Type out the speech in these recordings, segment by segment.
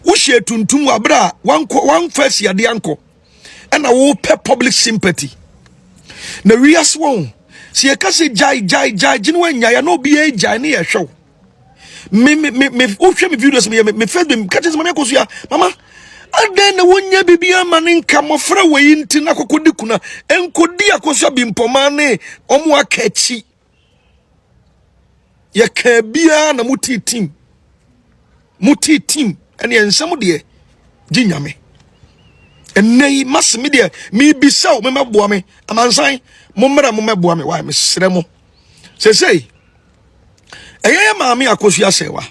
wo hye tuntum abra one first yade anko and wo pe public sympathy na wiase won se ye kase jai gine wanya ya no bi e jai ne ye hwew me wo hwe me videos me Facebook ka tese mama Akosua mama adan na wonya bibia mane nka mofra weyi nti na kokodi kuna enkodi Akosua Brempomaa ne omo akachi ye ka bia na muti team ene ensam de ginyame enei masemi de mi bisaw me maboa me amansan mommra mo maboa me why me sere mo sei eye maami Akosua Serwaa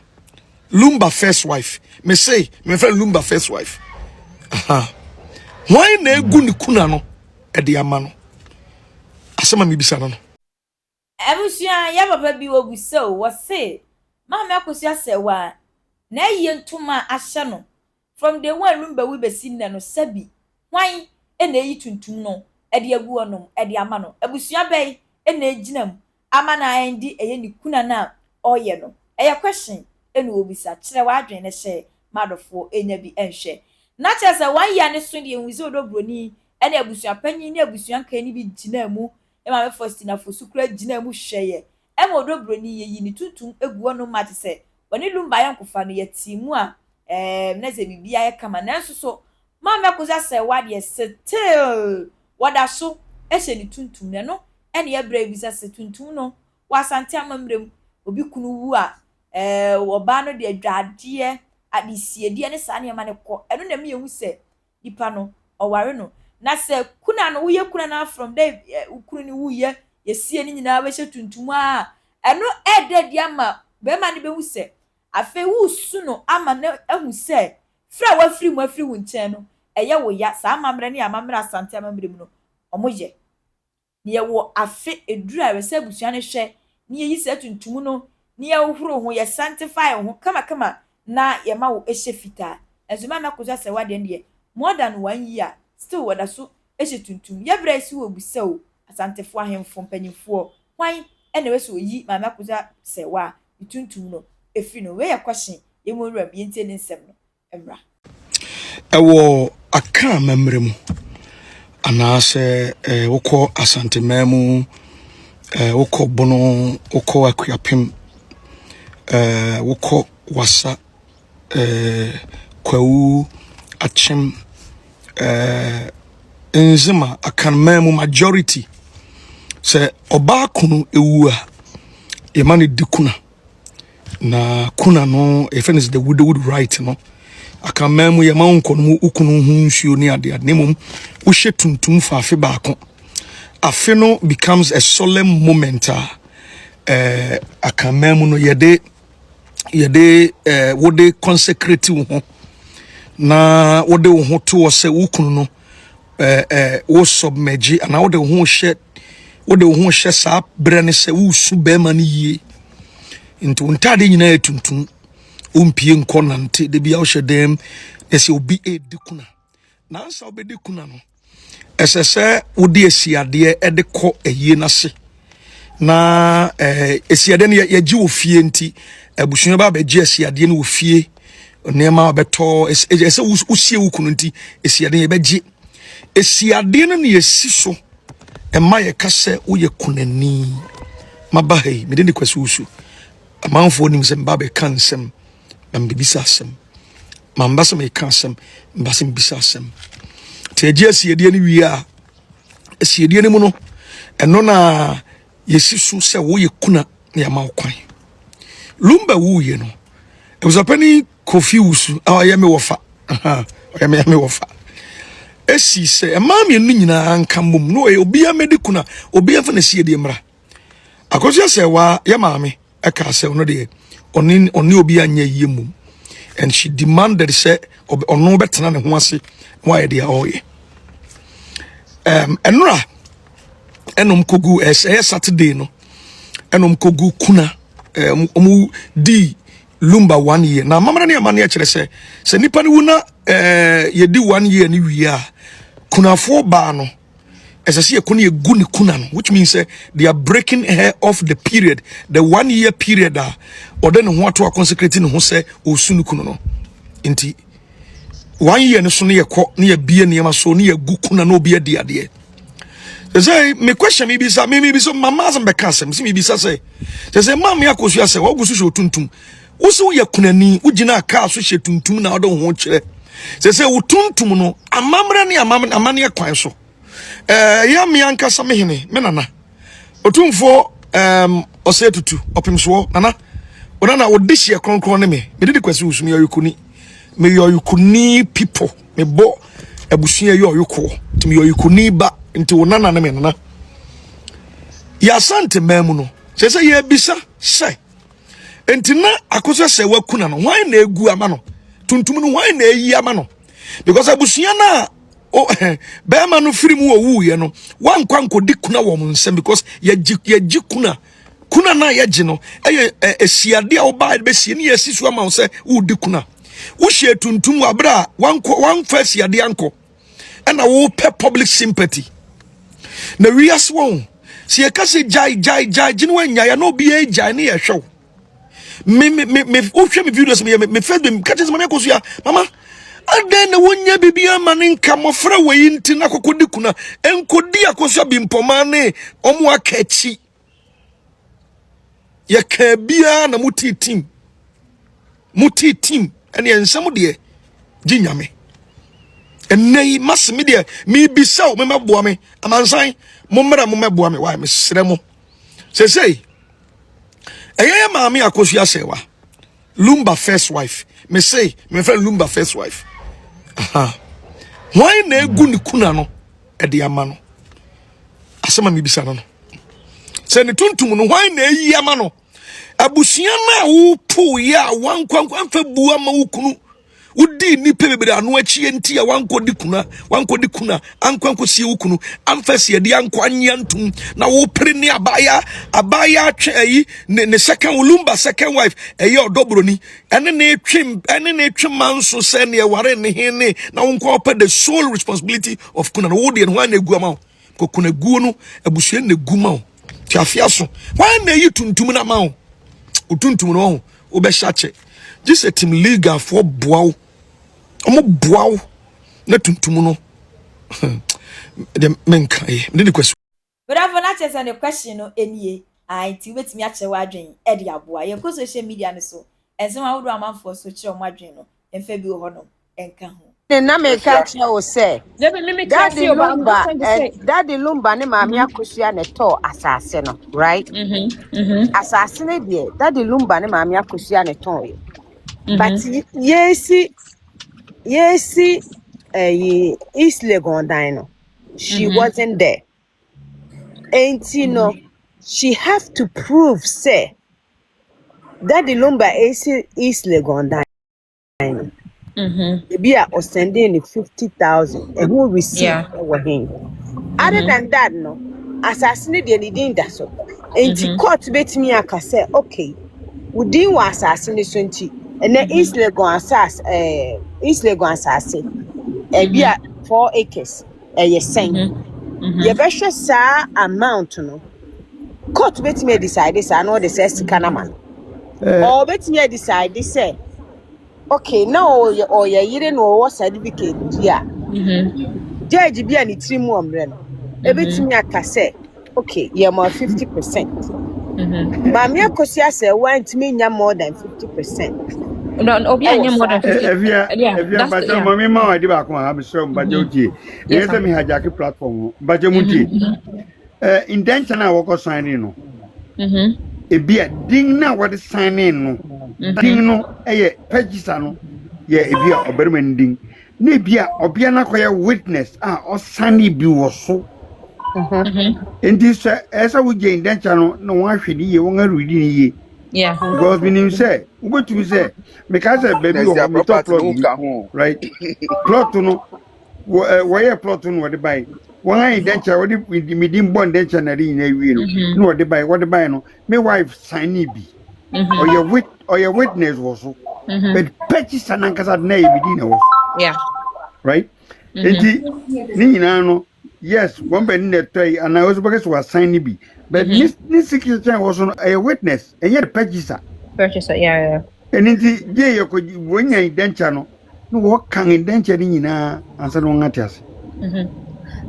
Lumba first wife me say me friend Lumba first wife aha why na egu ni kuna no e de ama no asema mi bisa no Abusua ya baba bi obuso wo say maami Akosua Serwaa na ye ntuma ahye no from the one Lumba we besi na no sabi why ena yi tuntum no e de agu onom e de ama no abusua bai ena eginam ama na endi eye ni kuna na oye no eye question ena obisa kire wa adwen ne hye madofo enya bi enhwe na kire se wan ya ne so de enwize odobroni ena abusua panyin ne abusua nkan ni bi gina mu e ma me first na fosukura gina mu hweye e ma odobroni ye yi ni tuntum egu onom ma te se woni Lumba yankofa no ye timu a na ze bibia ye kama na nso so maami Akosua Serwaa de still wada so ehye ni tuntum ne no ene ye bra bisa se tuntum no wasante amamrem obi kunu wu a oba no de adwade adisiede ne sa ne ma ne ko eno na me yehu se nipa no oware no na se kuna no wo ye kuna na from there ukunu ni wu ye sie ni nyina we hye tuntum a eno ede dia ma be ma ne be hu se afe wu su no ama na ehu se fra wa firi mu afiri wu nchen no eye wo ya sa amamre ne amamre asante amamre mu no omoje ne ye wo afe edura we se busua ne hwe ne ye yi se tuntum no ne ye huru ho ye sanctify ho kama na ye ma wo ehye fita ezo maami Akosua Serwaa de ne more than 1 year still wada so ehye tuntum ye bra isi wo busa o asantefo ahemfo mpanyimfo hwan ene we so yi maami Akosua Serwaa tuntum no efi no we ye question ye mo wura bi ntie ne nsem no emra ewo aka memremu anase woko asante memu woko bono woko akuapem woko wasa kwawu achem enzima akan memu majority se oba kunu ewu a yemane dikuna na kuna no efenes the wood right no aka memu ye ma onko no ukunu hu nsuo ni ade ade nemum wo hye tuntum fa afe baako afe no becomes a solemn moment aka memu no yede wode consecrate wo na wode wo ho to se ukunu no wo submerge ana wode wo ho hye sa brene se wo su be ma ni yie into ntade nyina etuntum umpie nkonante de bia wo hyedem ese obi edikuna na ansa obedikuna no esese wodi asiade ede kɔ eyie nase na asiade ne yagi ofie nti abusua ba beji asiade ne ofie nema beto ese usie wukunu nti asiade ye beji asiade ne yesi so ema ye kase wo ye kunani mabahei me de kwasi usu amanfo nim se mba be kansem mbibisa asem mambasa me kansem mbasa mbisa asem teje asiede ne wi a asiede ne mu no eno na yesi so se wo ye kuna na ya maokwan Lumba wu ye no e was apani confuse ya me wofa ya me wofa esi se e ma me nu nyina anka mom no e obi amedi kuna obi afa na asiede mra Akosua Serwaa ya maame eka se no de oni obi anya yie mum and she demanded say ono betena ne ho ase why they all enra enom kogu Saturday no enom kogu kuna omu di Lumba 1 year na mamra ne amane akere se nipa ne wuna yedi 1 year ni wia kunafo ba no esase ekunu egu ne kuna no, which means they are breaking her off the period, the 1 year period or then ho ato consecrating ho se osunu kuno no. Inti 1 year no so ne ye kɔ ne ye bie ne ma so ne ye gukuna no bi ade ade. Say me question me bisa me bisa mama azam be kasem me bisa say mam ya Akosua say wo gusu so tuntum wo so ye kunani wo gina ka so hye tuntum na odo ho kyerɛ say wo tuntum no amamre ne amane kwan so ya me anka sa me hene me nana otumfo ose tutu opimso nana onana wo de hye kronkron ne me didi kwasi usumi yoyukuni me yoyukuni people me bo abusua yoyuko timi yoyukuni ba nti wonana na me nana ya sante mamu no se ye bisa se enti na Akosua se wakuna no hwan na egu ama no tuntum no hwan na eyi ama no because abusua na be ma no firi mu owu ye no wan kwankodi kuna wo nsem because ye gi kuna na ye gi no esiade a oba be sie ne yesisu ama wo se wo di kuna wo hye tuntum abra wan fa esiade anko na wo pe public sympathy na wias won si e ka se jai gine wanya ya no bi e jai ne ye hwew me o hwe me videos me Facebook ka che me Akosua mama adan na wonya bibia ma ne nka mofra weyi nti na kokodi kuna enkodi Akosua Brempomaa ne omo akachi ye ka bia na muti team ene ensam de ginyame enei masmi de mi bisaw me meboa me amansan mommra mo meboa me why me sremo say eye maami Akosua Serwaa Lumba first wife me say me friend Lumba first wife why na egu ni kuna no e de ama no asema mi bisa no say ne tuntum no why na eyi ama no abusua na wo po ya wankwankwan fa bua ma wo kunu udi ni pebebe anu achi enti ya wankodi kuna ankwanko sie wo kunu amfasi ade ankwanya ntum na wo pere ni abaya atwe yi ne second Lumba second wife eye odobroni ene na etwe manso se ne ware ne hene na wonkwa pa the sole responsibility of kuna no wo de no na egu ama ko kuna guo no abusua na gu ma ti afia so wan na yi tuntum na ma utuntum no wo be hyache just a team legal for boaw omo boaw na tuntum no de menka ye de question but I want to ask the question no enie ti wetimi a che wadwen e de aboa ye ko social media ne so ense ma wodo amanfo so che o madwen no emfa bi ho no enka ho na me ka che o se Daddy Lumba ne maami Akosua ne to asase no right asase ne de Daddy Lumba ne maami Akosua ne to ye but yesi East Legon Dino she wasn't there and you know she have to prove say Daddy Lumba East Legon Dino be a sending 50,000 and who receive him. Other than that, no, assassinate the leading that so. And court bet me I say, okay, we didn't want assassination and then East Legon assassin, be a 4 acres, yes, saying, your best amount, no. Court bet me decide this, I know the says Kanaman. Or bet me decide this, say. Okay, now or you didn't know what certificate, yeah. Judge be an team umbrella. Every time I say, okay, you're more 50%. Mammy Akosua say, want me more than 50%. No, more than 50%. Yeah, but mommy, I did back on some Bajoji. Yes, I mean, hijack platform, Bajamuti. Intentional work signing. E be a ding na what is signing no ding no purchase no ye e be a oberman ding na be a obia na koya witness or sunny bi wo so in this as we gain that channel no one should ye won reading ye because we him say we to say because baby o me top plot right plot no where plot no what buy one indenture what the medium bond denture na ri na wi no what the buy no my wife sign bi or your witness was so but purchase an ankasa na e bi na was right enti ni no yes one be na toy and I was because was sign bi but this secretary was a witness and yet purchaser yeah and enti je you could when you indenture no no what can indenture nyina ansa no ngatias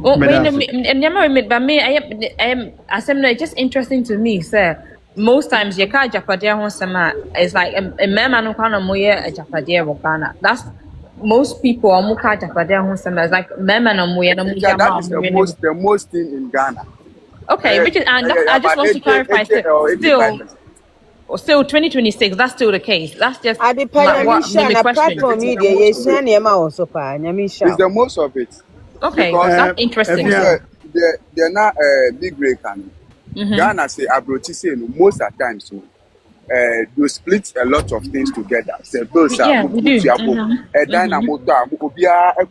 Oh, and but me, I am, it's just interesting to me, sir. Most times, you can't Japadia on sama. It's like a man no kind of moye a Japadia Ghana. That's most people are muka Japadia on sama. It's like men and moye and Yeah, that is the most thing in Ghana. Okay, which is, and I just want to clarify. Still 2026. That's still the case. That's just I depend on the platform media. Yes, it's the most of it. Okay, because that's interesting. They're not big break and Ghana say abroad say most at times you split a lot of things together. Say those are we do.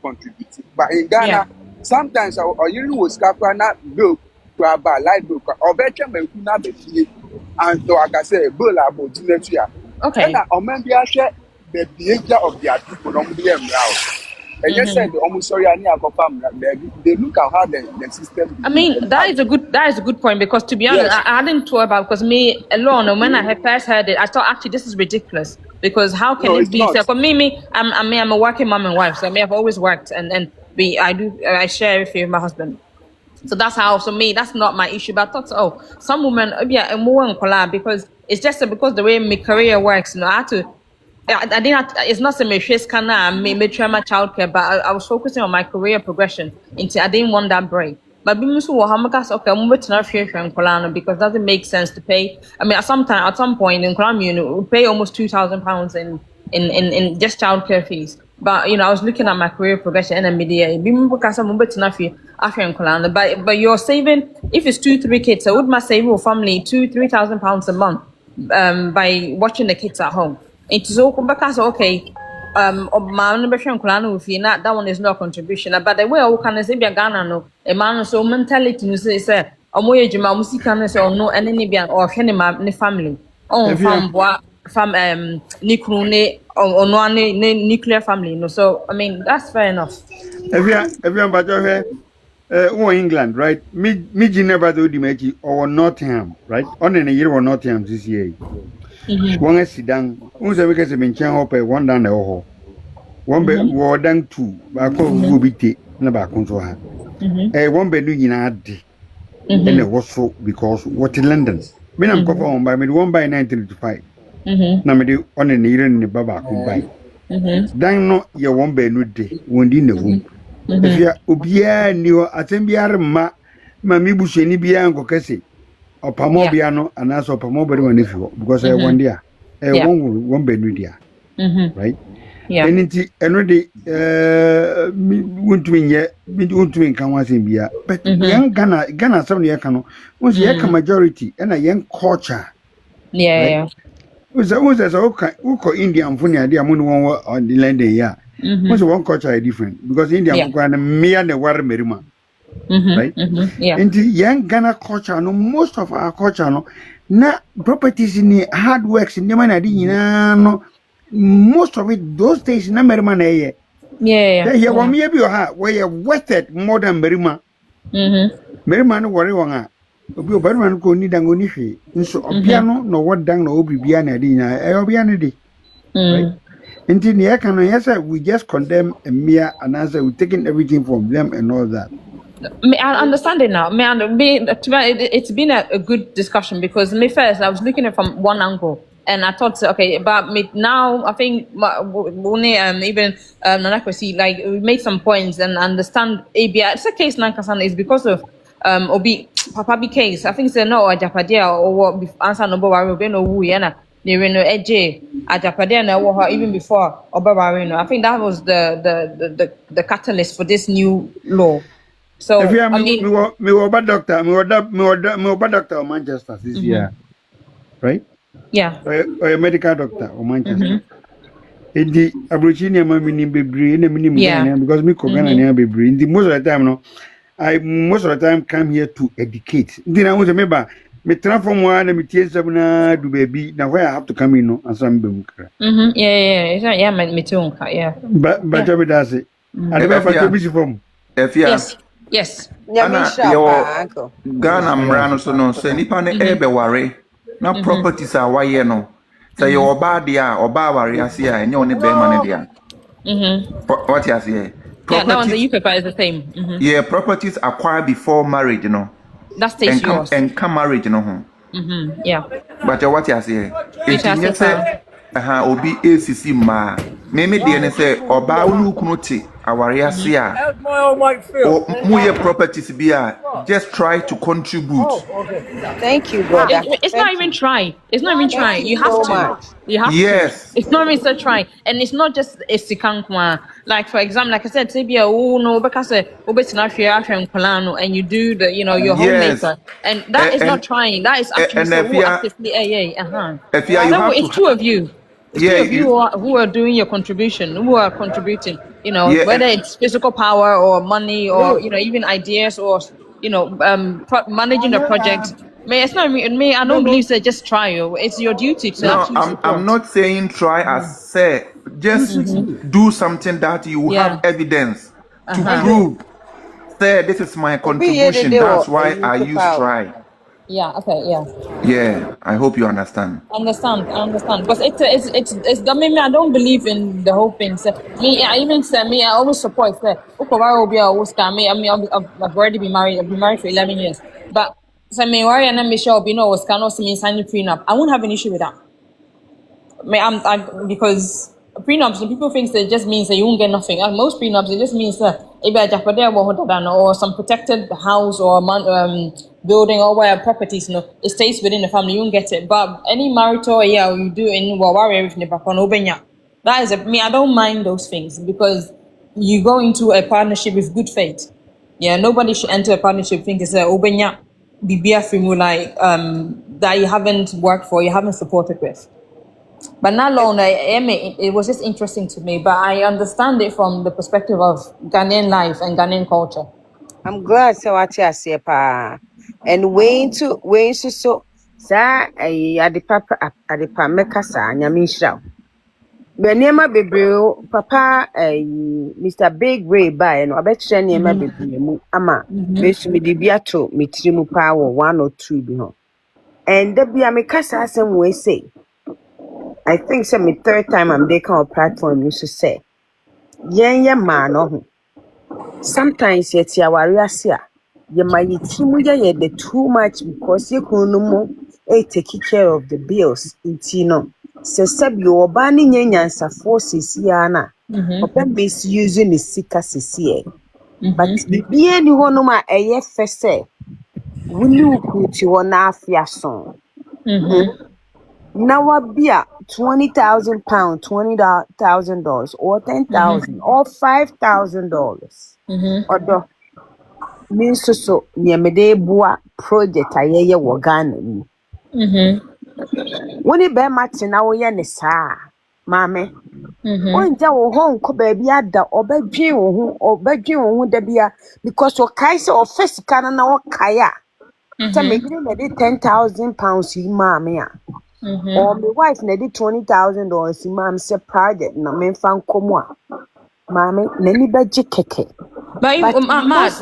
contribute. But in Ghana, sometimes you will scapa not bill to a bar light book or better men could not be and so I can say bill about okay. And maybe I share the behavior of their people on the now. And you said almost sorry, I they look at how the system. I mean, that is a good point because to be honest, I didn't talk about because me alone. When I first heard it, I thought actually this is ridiculous because how can it be? So for me, I'm a working mom and wife, so I've always worked and I share everything with my husband. So that's how. So me, that's not my issue. But I thought, some women, more in collab because it's just because the way my career works. I had to. I didn't. It's not some issues. Can me try my childcare, but I was focusing on my career progression. I didn't want that break. But okay, I'm going to because it doesn't make sense to pay. I mean, at some point in Kolana, we pay almost £2,000 in just childcare fees. But I was looking at my career progression and media. But you're saving if it's 2-3 kids. I would must save your family £2,000-3,000 a month by watching the kids at home. It's so because okay, that one is not contribution. But the way I can say Ghana no, a man so mentality no say omoye juma musika no say no any be or hene family. Ni kunu ne ono ne nuclear family no. So I mean that's fair enough. Everyone but England, right? Me never do the mechi or Nottingham, right? On in a year or Nottingham this year. One is down, unse because I've been chain up one down the hall. One bed war down two, back of Bubiti, and back on so hard. One bed in Addi, and it was so because what in London. When I'm covered on by me, one by 1985. Now, me do on a year in the Baba could buy. Dang no, your one bed would day, wound in the womb. If you are Ubia, new Atembia, Mammy Busheni Bianco Cassie. Or Pamobiano and also Pamobiano if you because I one there. One benudia. Right? Yeah. And it's another won't win yet, won't win can once in beer. But young Ghana, some year cano was the majority and a young culture. Yeah. Was as okay, Indian funny idea on the land there. Was one culture different because India me and the water merima. Right? Yeah. And the young Ghana culture, no, most of our culture, no, na properties in the hard works in the man, no, most of it those days, na merima, yeah. Yeah, one maybe you have where you worth it more than merima. Merima, no worry, one. Obi obarman ko ni dango ni hwe nso obiano no wodan na obi bia na di nya obiano di right until the can yes we just condemn a mere and answer we taking everything from them and all that. I understand it now. It's been a good discussion because first I was looking at it from one angle and I thought okay, but now I think even Nanakwesi like we made some points and understand ABI. It's a case Nankasan is because of Obi Papa B case. I think it's no Ajapadia or what answer no Bawari no Wu Yana. They were no AJ Ajapadia no even before Obawarino. I think that was the catalyst for this new law. So if you I mean, me were doctor of Manchester this year, right? Yeah. Or a medical doctor of Manchester. In the Aborigine Mammy Bibri in a minimum because me Kogana Bibri. In the most of the time, no, I most of the time come here to educate. Then I was a member. Me transform one and me teach them na do baby. Now where I have to come in, no, and some bunker. Yeah. Me too. Yeah. But Joby does it. I never for busy from. Yes. Ghana Mrano so no say nipa ne ebe ware na properties are why no say your oba dia oba ware ase a enye oni be ma ne dia What you say? Yeah, that one's the Properties, UK part is the same. yeah, properties acquired before marriage, That stays yours. and come marriage, Yeah. But what you say? You It shall say, is say, obi ACC ma. Meme de say oba unu kunuti aware ase a. O muye properties bi a just try to contribute. Thank you, brother. It's not Thank even you. try. It's not even Thank try. you You have so to. much. You have to. Yes. It's not even so try. And it's not just a sikankwa. Like for example, like I said, say be no because and you do the your Yes. homemaker. And that is not And trying. That is actually and so who actively if you So have to it's two of you. It's two yeah, of you who are doing your contribution, who are contributing, yeah, whether it's physical power or money or, even ideas or, managing the project. May it's not me. I don't believe that just try. It's your duty to no, actually I'm support. not saying try as say just do something that you have Yeah. evidence to Uh-huh. prove. Say this is my Obi here contribution. today That's or why I you use power. try. Yeah. Okay. Yeah. Yeah, I hope you understand. I understand. Because it's I mean, I don't believe in the whole thing. So me, I even say me, I always support. Say, okay, why will be always scam me? I mean, I've already been married. I've been married for 11 years. But so me, why and Michelle be no was cannot see me signing prenup. I won't have an issue with that. I'm because prenups, the people think that it just means that you won't get nothing. And most prenups, it just means that maybe a japade or some protected house or building or where properties, it stays within the family. You won't get it. But any marital, yeah, you do in that is me. I don't mind those things because you go into a partnership with good faith. Yeah, nobody should enter a partnership thinking it's obenya bibia fimu like that you haven't worked for, you haven't supported with. But not long, it was just interesting to me. But I understand it from the perspective of Ghanaian life and Ghanaian culture. I'm glad so what you say pa. And wait so sa adepa meka sa nyame nhira. Benema bebree papa Mr Big Ray by no abetire niema bebree mu ama mesu me de bia to metiri pa wo 1 or 2 bi ho. And the bia meka sa asem we say I think it's my third time I'm there on platform you should say yeah man no sometimes yet ya wariase a ye ma yitimu ye the too much because ye kunu mo take care of the bills intino se sabi oba ni nyansafo sisia na oba misusing the sika sesie but bibia ni hono ma eye fese wuni ukuti wona afia so now be £20,000, $20,000 or $10,000 or $5,000. Odo means so near bua project ayeye wo Ghana ni. Woni be mate na wo ye ne saa mame. Onja wo ho nko ba bi ada obadwen wo ho da bia because o kai se o fisika na wo kai a. Tell me you £10,000 yi mame a. Or my wife na did $20,000 mom say project na me fan komo a mama nani beje keke But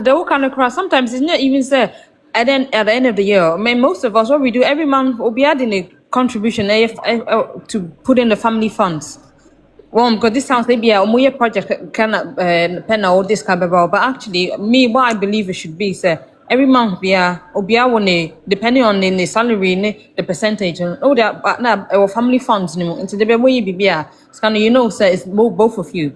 the whole kind of cross sometimes it's not even say at the end of the year. I mean, most of us what we do every month we'll be adding a contribution to put in the family funds. Well, because this sounds maybe a more project can pen all this kind of but actually me what I believe it should be is every month depending on the salary the percentage oh that but now our family funds into the way be it's kind of it's both of you.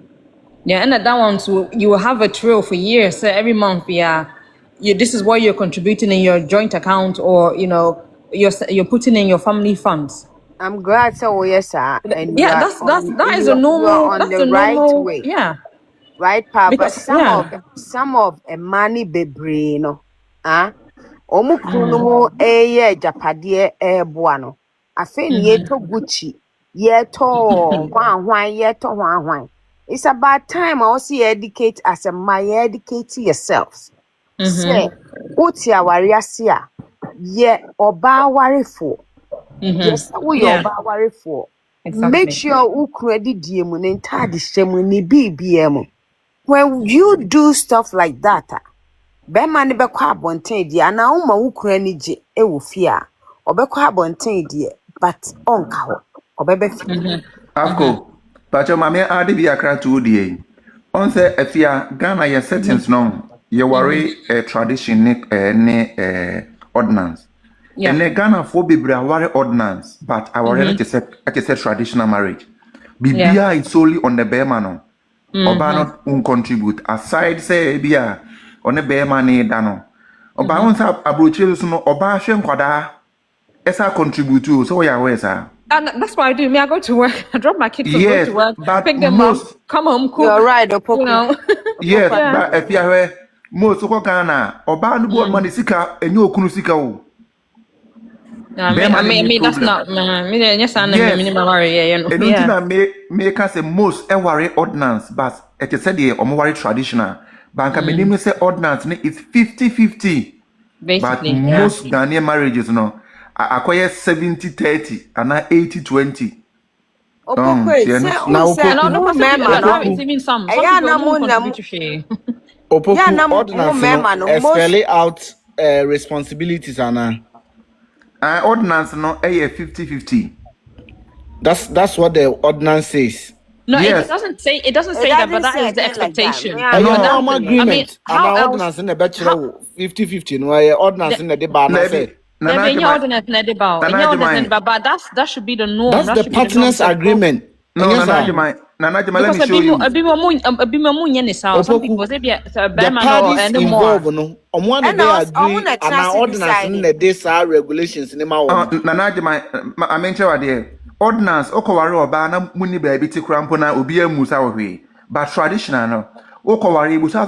Yeah, and that one so you will have a trail for years. So every month this is what you're contributing in your joint account or you're putting in your family funds. I'm glad so yes sir and yeah that is a normal on that's the a normal way. yeah. Right pa but Because, some of a money bebre no omu kunu mu japade boa no afa ni yeto Gucci yeto hwan it's about time also you educate as a man educate yourselves say uti awariase a ye oba warefo yes we oba warefo exactly. make sure u credit die mu ne ntade hyem ni bibia mu. When you do stuff like that, Bema ne bekwa abonten die ana uma wukura ni je e wo fie a obekwa abonten die but onka ho obebe fi. Afko, But your mammy added be a crack to the on say if you Ghana your settings no, you worry a tradition ne ordinance. Yeah. And the Ghana for be worry ordinance, but our relative said traditional marriage. Bibia is solely on the bear no. Oba not contribute aside say bia on the bear money dano. Oba won't have abroaches no oba shen kwada esa contribute to so ya where sir. And that's what I do. Me, I go to work. I drop my kids Yes, go to work, but pick them up, come home, cook. You're right, Opoku. You know. Yes, but if you are most of Ghana oba no board money sika enyo okunu sika o. I mean, that's not. Me, yes, I know. Me, yeah, you know. And make us a most worry ordinance, but it is said the worry traditional. Banka me name say ordinance it's 50-50. Basically, but most Ghanaian marriages no acquire 70-30 and 80-20. Ordinance spell out responsibilities and ordinance no 50-50. That's what the ordinance says. No, yes. It doesn't say that, but that is the expectation. Like that. No, agreement. I mean, how ordinance in the bachelor 50-50. No, ordinance in the debate. But that should be the norm. That's the partners' agreement. No, let me show you. The parties involved, no, one they agree and our ordinance in the days are regulations in the I mentioned there. Ordinance okowari oba na muni baby ti krampo na obi amusa ohwe but traditional no okowari busa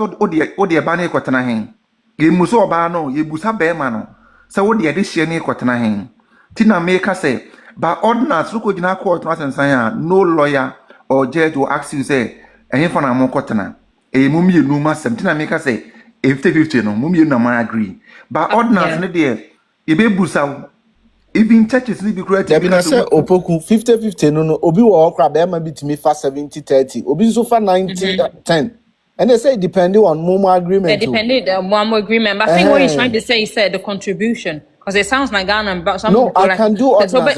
o de ba na ikotena hen ye musa oba no ye busa be ma no se wo de hye na ikotena hen ti na make say but ordinance ko gina court no asensan a no lawyer or judge will ask you say ehun for na mo kotena mum ye nu ma sem ti na make say 50-50 no mum ye na ma agree but ordinance ne de ye be busa even churches need be created. There been say Opoku 50-50 no obi wo okra be ma bitimi fa 70-30 obi so fa 90-10 and they say depending on mumu agreement. Depending on one agreement, but I think what you're trying to say is the contribution because it sounds like Ghana but some no, I can do ordinance.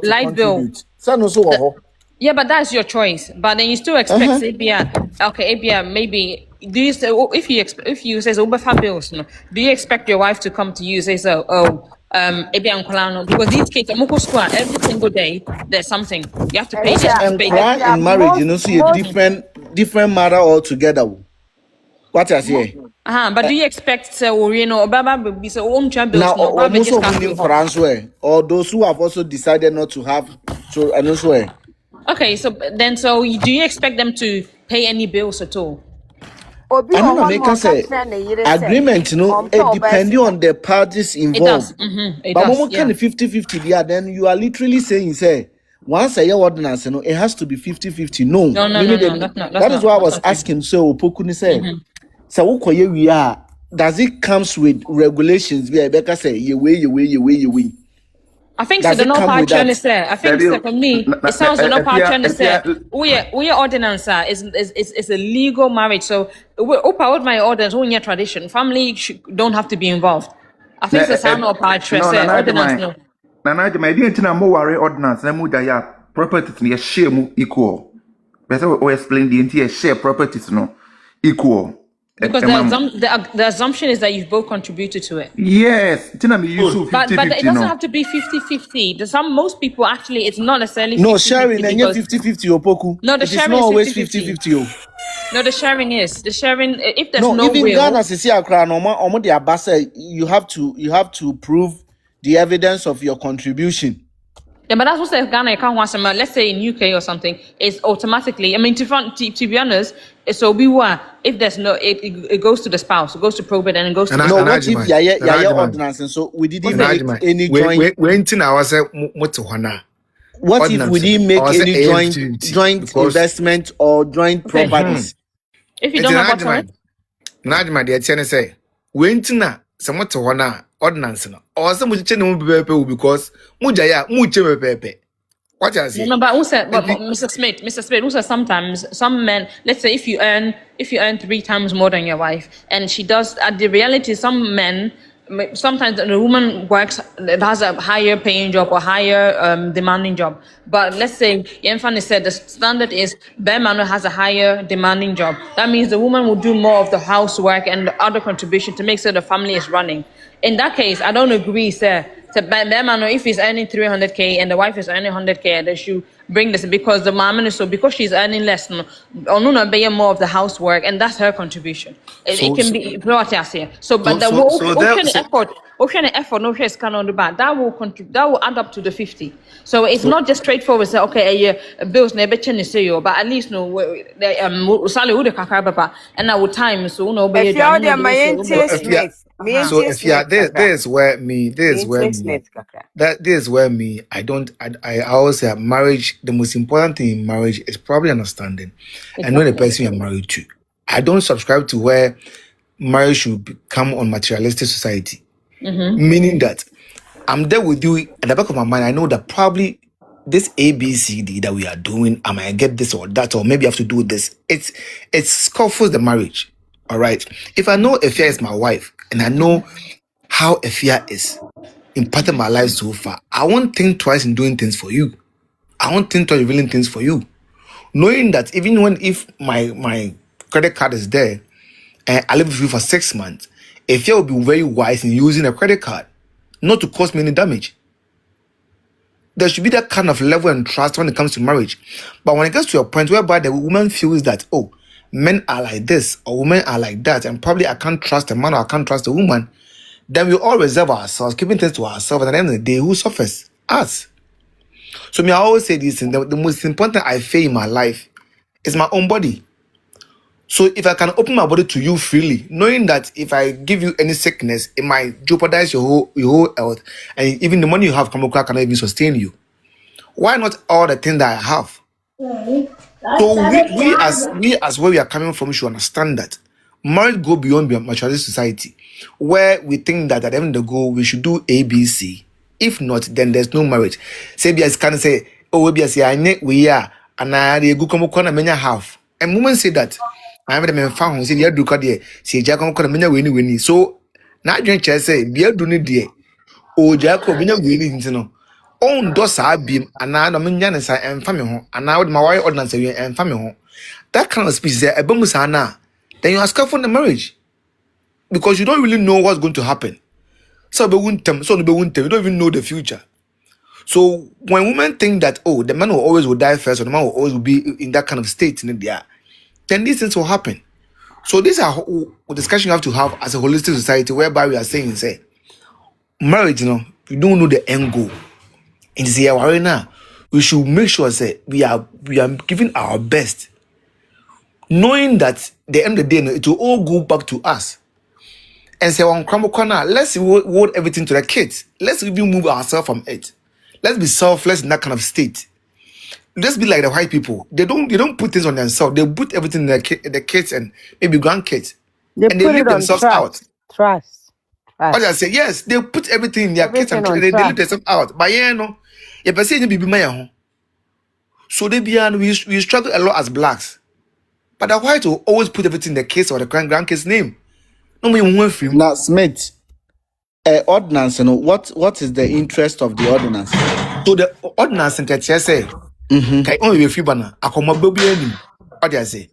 Light bill. Yeah, but that's your choice. But then you still expect ABR maybe. Do you say if you say over bills? No, do you expect your wife to come to you say so? Because these kids every single day there's something you have to pay. In marriage, you know, see a different matter altogether. What I say? But do you expect you know Baba be so now also winning for answer or those who have also decided not to have so and also. Okay, so do you expect them to pay any bills at all? I don't make us say agreement, you know, depending on the parties involved. It but does, when kind of 50-50 there, then you are literally saying, say, once a year ordinance, you know, it has to be 50-50. No, that is why I was asking. So, Opokuni say, so we are. Does it comes with regulations? We are say, you way. I think so. The no part trying say. I think so for me, it sounds the no part trying to say. We ordinance is a legal marriage. So old my ordinance, we tradition. Family don't have to be involved. I think it's a no part trying say ordinance no. Nana, my dear, tina mo worry ordinance. Na mo daya properties ni share mo equal. Better we explain the entire share properties no equal. Because the assumption is that you've both contributed to it. Yes, tina me use 50-50. But it doesn't have to be 50-50. Most people actually, it's not necessarily 50-50. No, sharing and 50-50 Opoku. No, the sharing is not always 50-50. No, the sharing is. The sharing, if there's no even will. Ghana, you have to prove the evidence of your contribution. Yeah, but that's what says Ghana. You can't want some. Let's say in UK or something, it's automatically. I mean, to be honest, it's if there's no, it goes to the spouse, it goes to probate, and it goes to. No, what if yeah ordinance, and so we didn't make any joint. What if we didn't make any joint investment or joint properties? If you don't have what? Najma, the attorney say, "Wentina, somewhat to honor ordinance, or some which because Mujaya, Muche pepe." What I say? No, but Mr. Smith, also sometimes some men, let's say if you earn 3 times more than your wife, and she does. The reality, some men sometimes the woman works has a higher paying job or higher demanding job. But let's say Yenfani said the standard is Bermano has a higher demanding job. That means the woman will do more of the housework and the other contribution to make sure the family is running. In that case, I don't agree, sir. So Bermano, if he's earning 300K and the wife is earning 100K, they should bring this because the mom is so because she's earning less, no, pay more of the housework, and that's her contribution. It can be so, but the effort, no share can on the back that will contribute, that will add up to the 50. So it's not just straightforward. Say okay, bills never change, say you, but at least no, salary would the and our time so no be. So if yeah, this is where me I always say marriage, the most important thing in marriage is probably understanding and know the person you're married to. I don't subscribe to where marriage should become on materialistic society. Meaning that I'm there with you at the back of my mind. I know that probably this ABCD that we are doing, I might get this or that, or maybe I have to do this. It scuffles the marriage. All right. If I know Efia is my wife and I know how Efia is impacting my life so far, I won't think twice in doing things for you. I won't think twice in revealing things for you. Knowing that even if my credit card is there and I live with you for 6 months, Efia will be very wise in using a credit card not to cause me any damage. There should be that kind of level and trust when it comes to marriage. But when it gets to a point whereby the woman feels that, oh, men are like this or women are like that, and probably I can't trust a man or I can't trust a woman, then we all reserve ourselves, keeping things to ourselves, and at the end of the day, who suffers? Us. So I always say this, and the most important thing I feel in my life is my own body. So if I can open my body to you freely, knowing that if I give you any sickness, it might jeopardize your whole health, and even the money you have cannot even sustain you. Why not all the things that I have? So we as where we are coming from should understand that marriage go beyond materialistic society, where we think that at the end of the goal we should do ABC. If not, then there's no marriage. Say be as can say, oh we say we are and I go come corner many half. And women say that I am the man found say you do there say Jacob corner many winning. So now you say be a do need oh Jacob many winning no. On does I beam and now I'm and family home and now with my wife ordinance and family home. That kind of speech there, a bomusana. Then you ask her for the marriage because you don't really know what's going to happen. So you don't even know the future. So when women think that oh the man will always die first or the man will always be in that kind of state in there, then these things will happen. So these are discussion you have to have as a holistic society whereby we are saying say marriage, you don't know the end goal. In the area now, we should make sure that we are giving our best, knowing that the end of the day it will all go back to us. And say on crumble corner, let's hold everything to the kids. Let's even move ourselves from it. Let's be selfless in that kind of state. Let's be like the white people. They don't put things on themselves. They put everything in the kids and maybe grandkids, and they leave themselves out. Trust. What I say, yes, they put everything in their kids and they leave themselves out. But so we struggle a lot as blacks. But the white will always put everything in the kids or the grandkids' name. No me free. Now, Smith, ordinance, what is the interest of the ordinance? So the ordinance in the say, kai only be free banner. Akoma baby any. What I say?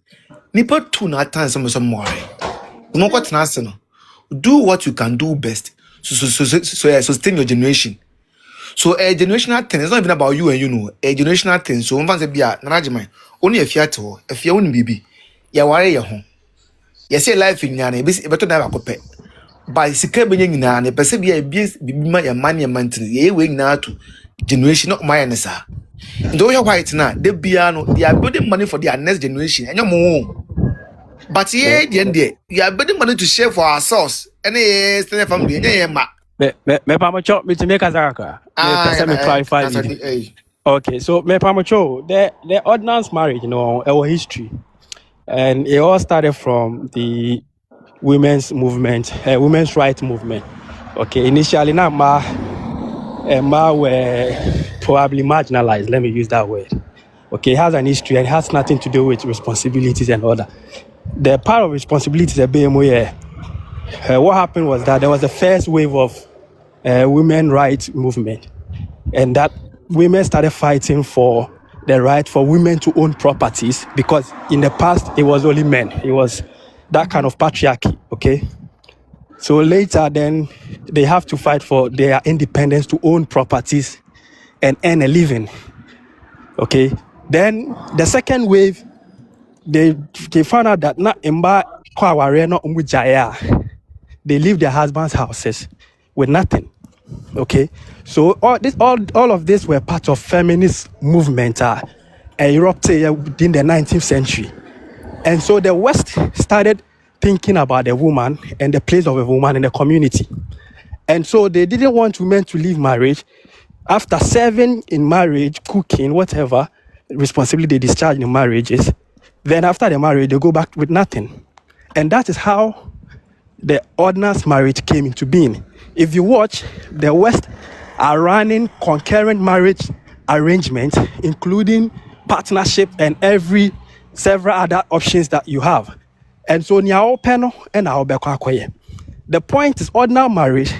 Nipa two na time some more. No what na say no. Do what you can do best. So sustain your generation. So a generational thing is not even about you and a generational thing. So one say bia nanajima only if you won bibi ya ware ya ho. You say life in yana beto na akope. By sika benye nyina na pese bia bibi ma ya man ya mantini ye we nyina to generation not my nessa. Ndo you white na they bia no they are building money for their next generation. Enyo mo. But yeah, you are building money to share for ourselves. Any family ma. Me pamacho me to make azaraka. Me clarify. Okay, so me pamacho the ordinance marriage, our history, and it all started from the women's movement, women's rights movement. Okay, initially now ma were probably marginalized. Let me use that word. Okay, it has an history and it has nothing to do with responsibilities and all that. The part of responsibilities a bit more what happened was that there was the first wave of women rights movement, and that women started fighting for the right for women to own properties, because in the past it was only men. It was that kind of patriarchy, okay? So later then they have to fight for their independence to own properties and earn a living, okay? Then the second wave, they found out that they leave their husbands' houses with nothing. Okay, so all of this were part of feminist movement erupted within the 19th century, and so the West started thinking about the woman and the place of a woman in the community, and so they didn't want women to leave marriage after serving in marriage, cooking, whatever responsibility they discharge in marriages. Then after the marriage, they go back with nothing, and that is how the ordinance marriage came into being. If you watch, the West are running concurrent marriage arrangements, including partnership and several other options that you have. And so the point is, ordinary marriage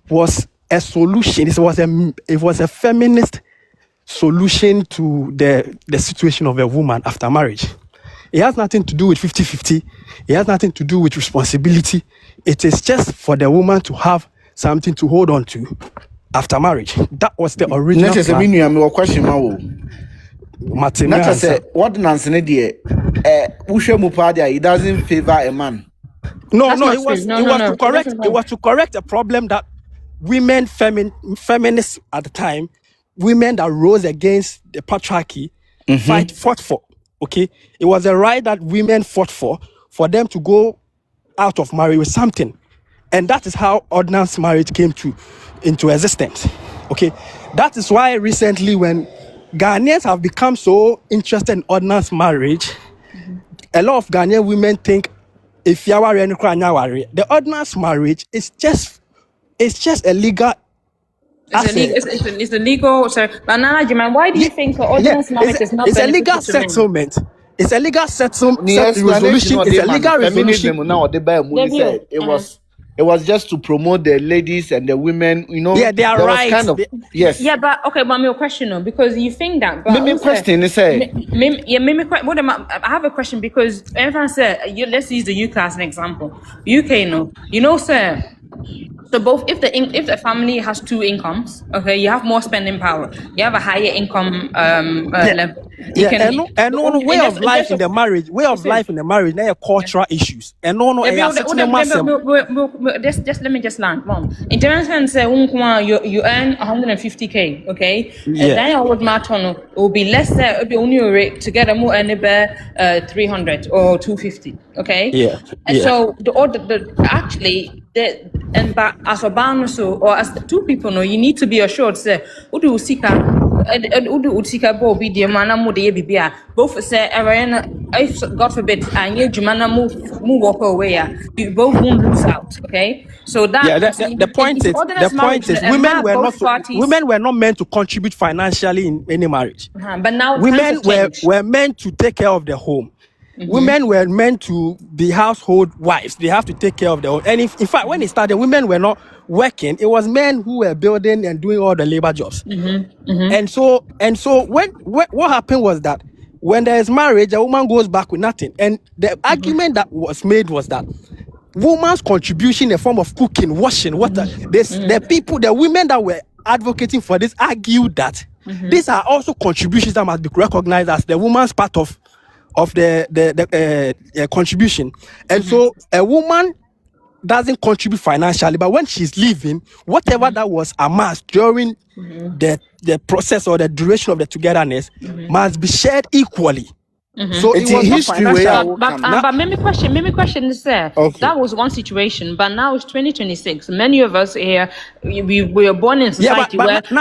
was a solution. It was a feminist solution to the situation of a woman after marriage. It has nothing to do with 50-50. It has nothing to do with responsibility. It is just for the woman to have something to hold on to after marriage. That was the original plan. Question, ordinance it doesn't favor a man. No, it was to correct a problem that women, feminists at the time, women that rose against the patriarchy, fought for. Okay, it was a right that women fought for them to go out of marriage with something, and that is how ordinance marriage came into existence. Okay, that is why recently, when Ghanaians have become so interested in ordinance marriage, a lot of Ghanaian women think if you are the ordinance marriage is just a legal. It's a legal. So, but Nana, why do you think ordinance marriage is not? It's a legal settlement. It's a legal settlement. Resolution. It's a legal resolution. Now it was just to promote the ladies and the women. Yeah, they are right. Yes. Yeah, but okay, but my question, because you think that. But my question is I have a question, because everyone said, let's use the UK as an example. UK, sir. So both, if the family has two incomes, okay, you have more spending power. You have a higher income level. Way of life in the marriage. There are cultural issues. Just let me land. Mom, in terms of say, you earn 150K, okay, and then I would matter it will be less. It will be only a rate to get a more earn 300 or 250, okay. Yeah. And so but as a bonus or as two people, you need to be assured. Say, Udu Usika Bobby, the mana Mudea, both say, if God forbid, and you Jumana move walk away, you both won't lose out. Okay, so that the point is, women were not meant to contribute financially in any marriage. But now women were meant to take care of the home. Women were meant to be household wives. They have to take care of their own. And in fact, when it started, women were not working. It was men who were building and doing all the labor jobs. And so what happened was that when there is marriage, a woman goes back with nothing. And the argument that was made was that woman's contribution in the form of cooking, washing, water. The women that were advocating for this argued that these are also contributions that must be recognized as the woman's part of the contribution. And so a woman doesn't contribute financially, but when she's leaving, whatever that was amassed during the process or the duration of the togetherness must be shared equally. So it's in history but my question is that was one situation, but now it's 2026. Many of us here, we were born in society where so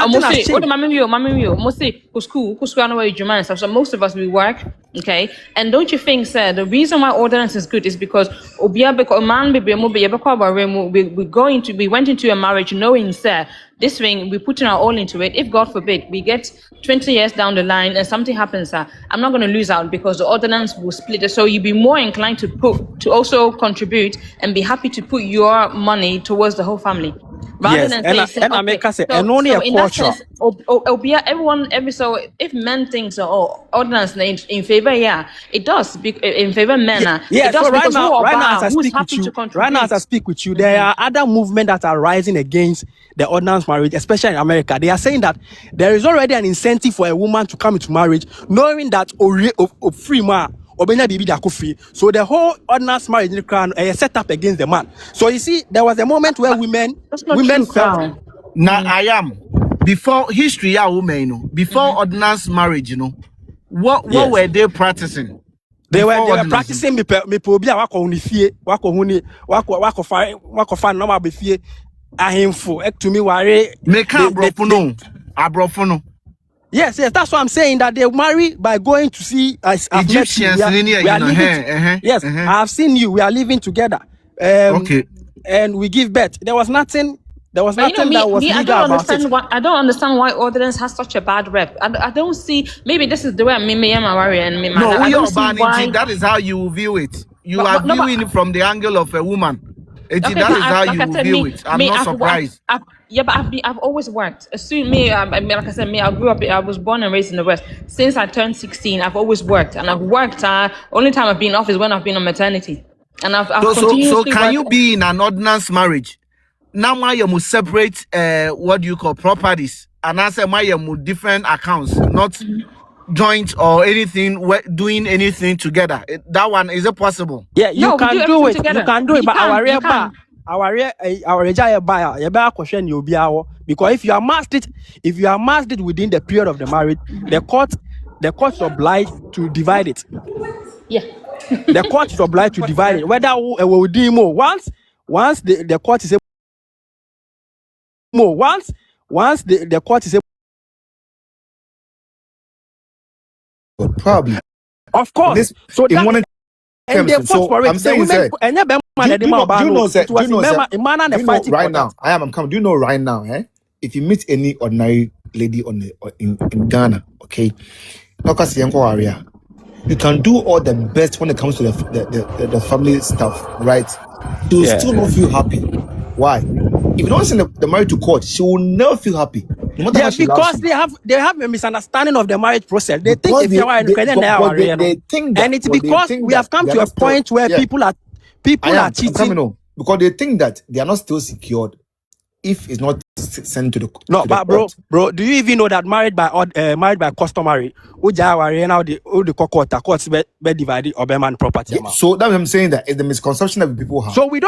most of us we work, okay. And don't you think, sir, the reason why ordinance is good is because we went into a marriage knowing, sir, this thing, we put in our all into it. If God forbid we get 20 years down the line and something happens, I'm not going to lose out because the ordinance will split it. So you'd be more inclined to also contribute and be happy to put your money towards the whole family. Rather than saying, so if men think so, ordinance in favor, it does in favor men. It does, so right now as I speak with you, there are other movements that are rising against the ordinance marriage, especially in America. They are saying that there is already an incentive for a woman to come into marriage, knowing that free man. So the whole ordinance marriage in the crown is set up against the man. So you see, there was a moment where women felt. Now I am before history, women, before ordinance marriage, what were they practicing? They were practicing me probia wako unifie wako fan normal be fie ahemfo to me worry make abrofono. Yes, that's what I'm saying, that they marry by going to see Egyptians. Yes, I've seen you. We are living together. Okay. And we give birth. There was nothing that was legal about it. I don't understand why ordinance has such a bad rep. I don't see. Maybe this is the way me and my worry and me. No, I don't see why. That is how you view it. You are viewing it from the angle of a woman. That is how you view it. I'm not surprised. But I've always worked. Like I said, I grew up. I was born and raised in the West. Since I turned 16, I've always worked, and I've worked. Only time I've been off is when I've been on maternity, and I've so can you be in an ordinance marriage? Now why you must separate what do you call properties, and I say why you must different accounts, not joint or anything, doing anything together. That one, is it possible? Yeah, you can do it. You can do it, but our question you'll be our, because if you are married within the period of the marriage, the court is obliged to divide it. Yeah. The court is obliged to divide it. Whether we do more once the court is able more once the court is able. Probably. Of course. So that, and they fought for it. I'm saying right now, I'm coming. Do you know right now, if you meet any ordinary lady in Ghana, okay, you can do all the best when it comes to the family stuff, right? You'll still not feel happy. Why? If you don't send the marriage to court, she will never feel happy. No matter because they have a misunderstanding of the marriage process. They think they think and it's because we have come to a point where people are cheating. Because they think that they are not still secured if it's not sent to the court. No, but bro, do you even know that married by customary, all the courts be divided or be man property? So that's what I'm saying, that is the misconception that people have. So we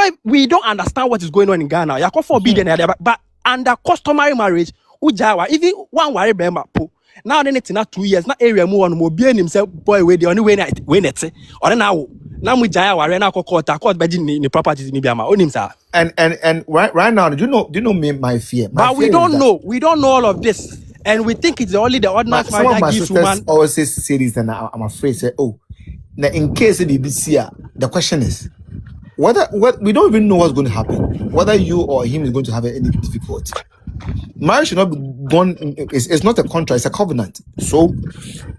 don't understand what is going on in Ghana. You can't forbid but under customary marriage, even one worry po. Now then it's not 2 years, not area more on be himself boy way the only way it or now we jaya worry now court by the properties in Biama on himself. And right now, do you know me my fear? But we don't know all of this, and we think it's only the ordinance marriage that gives woman. Always say this, and I'm afraid now in case of BBC, the question is what we don't even know what's going to happen, whether you or him is going to have any difficulty. Marriage should not be done. It's not a contract; it's a covenant. So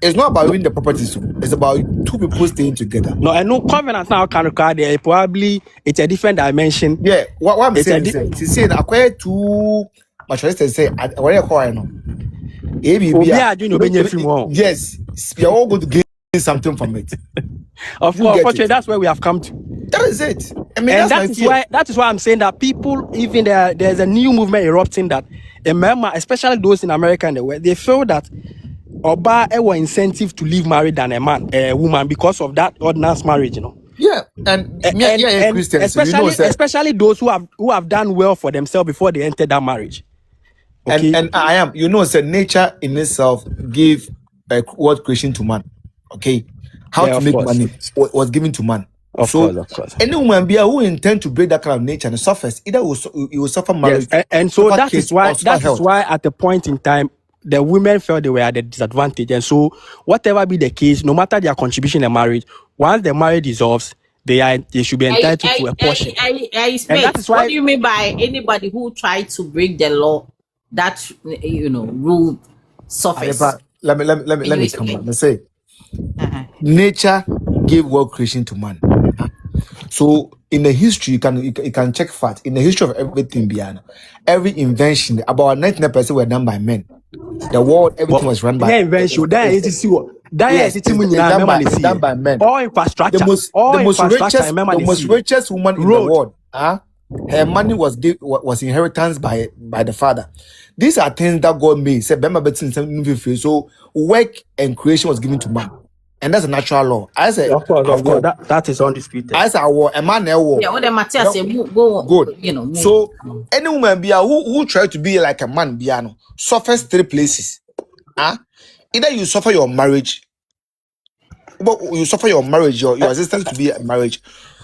it's not about winning the properties. It's about two people staying together. No, and no covenant now can record there. Probably it's a different dimension. Yeah, what I'm saying is, she's saying acquire two. My choice say, what you call no? Yes, we are all going to gain something from it. Of course, unfortunately, that's where we have come to. That is it. I mean, and that is why I'm saying that people, even there's a new movement erupting that especially those in America and the West, they feel that Oba a incentive to leave married than a woman because of that ordinance marriage, Yeah, and Christians, especially those who have done well for themselves before they entered that marriage. Okay? And I am, nature in itself gave what creation to man. Okay, how to make money was given to man. Of course. Any woman who intend to break that kind of nature and suffers, either you will suffer marriage. Yes. And so that is why at the point in time the women felt they were at a disadvantage. And so whatever be the case, no matter their contribution in marriage, once the marriage dissolves, they should be entitled to a portion. And that is why, what do you mean by anybody who tried to break the law? that rule surface. Let me come back and say, nature gave world creation to man. So in the history, you can check fact. In the history of everything, beyond every invention, about 99% were done by men. The world, everything was run by invention. It's done by men. All infrastructure. The most richest woman in the world. Her money was inheritance by the father. These are things that God made. So work and creation was given to man. And that's a natural law. Of course, that is undisputed. As a war, a man a war. Yeah, what the Matthias go good. So any woman who try to be like a man, suffers 3 places. Either you suffer your marriage, your existence to be a marriage,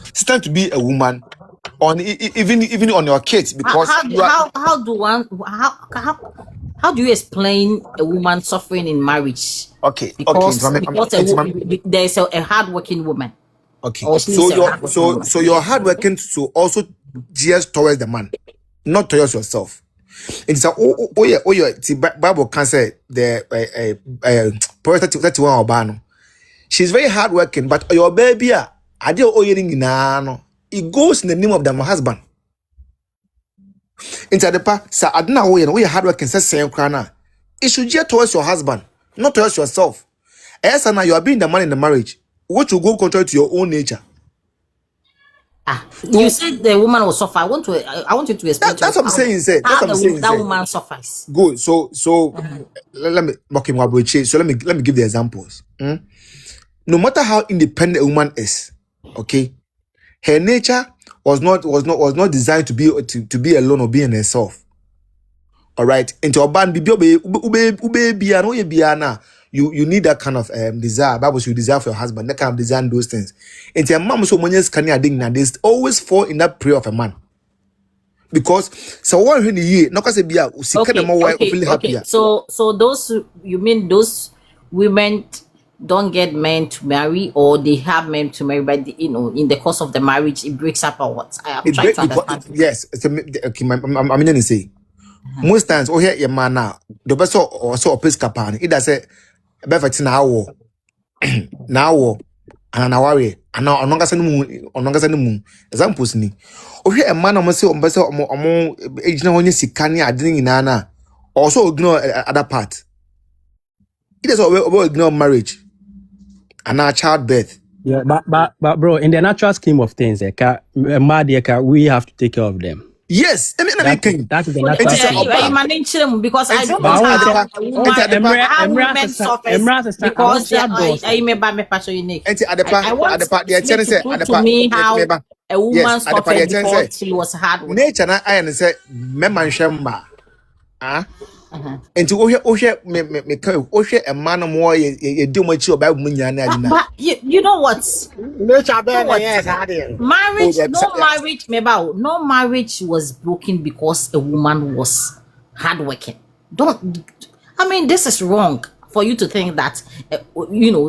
existence to be a woman, on even on your kids, because how do you explain a woman suffering in marriage? Okay, because there's a hardworking woman. Okay, so you're hardworking to also gears towards the man, not towards yourself. It's Bible can say the Proverbs 31 Obano. She's very hardworking, but your baby, I do it goes in the name of the husband. Inside the part, sir, I don't know where you're hardworking, says same crana. It should gear towards your husband, not towards yourself. As now you are being the man in the marriage, what you go contrary to your own nature. You said the woman will suffer. I want you to explain. That's what I'm saying. That woman suffers. Good. So let me So let me give the examples. No matter how independent a woman is, okay, her nature was not designed to be alone or be in herself. All right. Into urban you need that kind of desire. Bible should desire for your husband. That kind of desire those things. Into a mom so many they always fall in that prayer of a man. Because so one in the year, not because be okay. So those those women don't get men to marry, or they have men to marry, but in the course of the marriage it breaks up, or what? I'm trying to understand. Yes, okay. I'm going to say most times, here your man now the best or so Piscapan. It does say Befet now and an worry and now on longer moon examples ni. Here a man almost say among age now when you see Kanye adding in Anna, also ignore other part. It is all ignore marriage and our childbirth. Yeah, but bro, in the natural scheme of things, we have to take care of them. Yes, that is the natural scheme. Because I don't know how women suffer because I want to me how a woman suffers because she was hard work. Nature na I say memman shamba. Enti me a man more ye do much about munya na adina. But you know what? No marriage was broken because a woman was hardworking. This is wrong for you to think that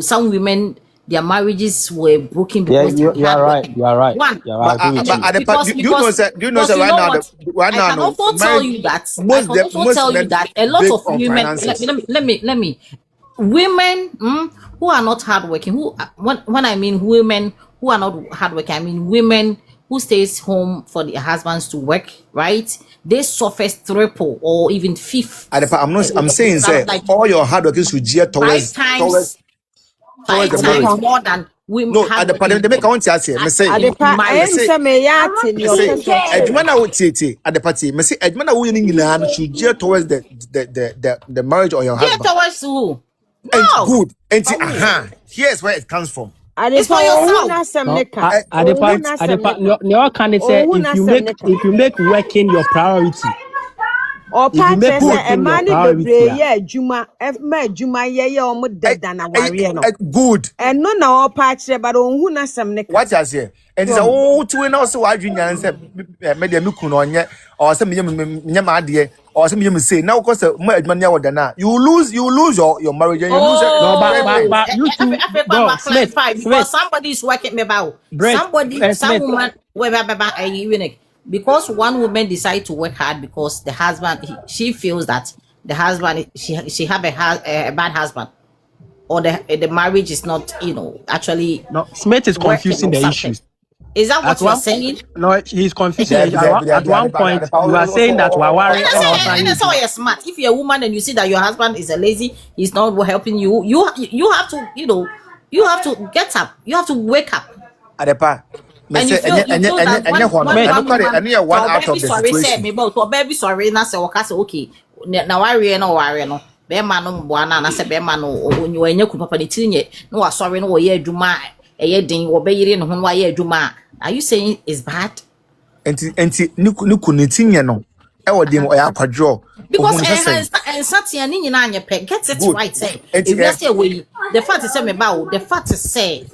some women their marriages were broken because you are right. You are right. One, you are right. Do you know right now? I can also tell you that a lot of women. Let me. Women who are not hardworking. When I mean women who are not hardworking, I mean women who stays home for their husbands to work. Right? They suffer triple or even fifth. I'm saying, like all your hardworking should gear towards five times more than women. No, at the parliament, they make one say, me say, at the party, me say, Edmana winning in hand should gear towards the marriage or your husband. Gear towards who? No. Good. And here's where it comes from. It's for yourself. If you make working your priority. Or part a man Juma good. And no now patch but on who some what I say. And it's all to and also I drink and said maybe a mukun on yet or some yam or some you say now because money than you lose your marriage and you lose it. Because somebody is working me about some woman because one woman decide to work hard because the husband, she feels that the husband, she have a bad husband, or the marriage is not, actually. No, Smith is confusing the issues. Is that what you're saying? No, he's confusing. At one point, you are saying that we're worried. That's how you're smart. If you're a woman and you see that your husband is a lazy, he's not helping you, you have to, you have to get up. You have to wake up. Adepa. And you feel that one out of the situation. Baby, sorry, na say okay. Na worry no worry no. Be man no boana na say be man no onye ku papa ni tirinye no wa sorry no wo ye adwuma eye din wo be yire no ho no wa ye adwuma. Are you saying it's bad? Enti niku ni tinye no e wo dem o ya kwadwo. Because and Satia ni nyina anye pe get it right say. If you say we the fact is say me ba the fact is say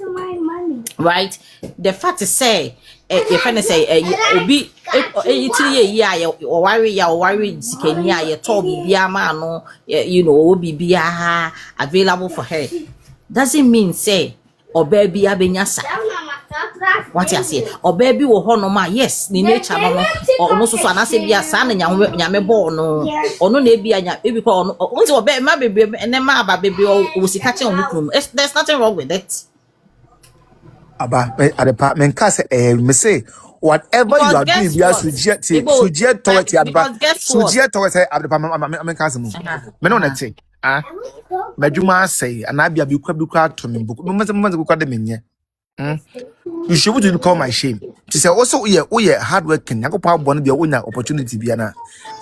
right, the fact is say if I say obi itiri ye ya o worry sikani ya to bibia ma no bibia available for her doesn't mean say obabi abenya sa. What you say obabi wo ho no ma yes ni nature no no so anase bia sa na nyame bo no ono na bia nya ebi ko ono unti obabi ma bebe ene ma aba bebe o sika che onu krum. There's nothing wrong with it. Aba at the apartment case me say whatever because you are doing we are suggest towards the apartment case mu me no na say medjuma say anabia bi kwa to me book me kwa de menye you should to call my shame to say also we are hard working yakopaa born be onya opportunity bia na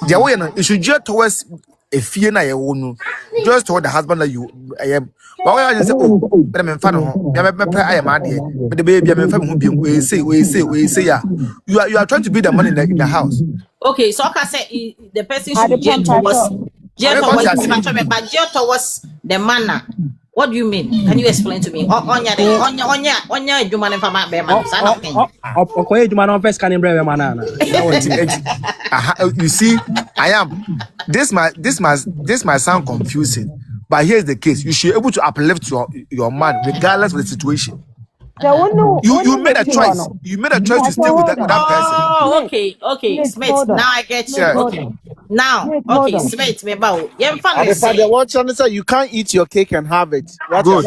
dia we no you should just towards a fear na you no just toward the husband that you am. Why I say but I'm fan ho ya me I am ade but the baby I'm fan ho bi we say ya you are trying to be the man in the house. Okay, so I can say the person should get towards the manner. What do you mean? Can you explain to me? Onya juma ne fama be man sa nothing. Okoye juma no first can breve manana. You see, I am this might sound confusing, but here's the case. You should be able to uplift your man regardless of the situation. You made a choice. You made a choice to stay with that person. Oh, okay, Smith. Now I get you. Okay. Now, okay, Smith, me about. You can't eat your cake and have it. Good.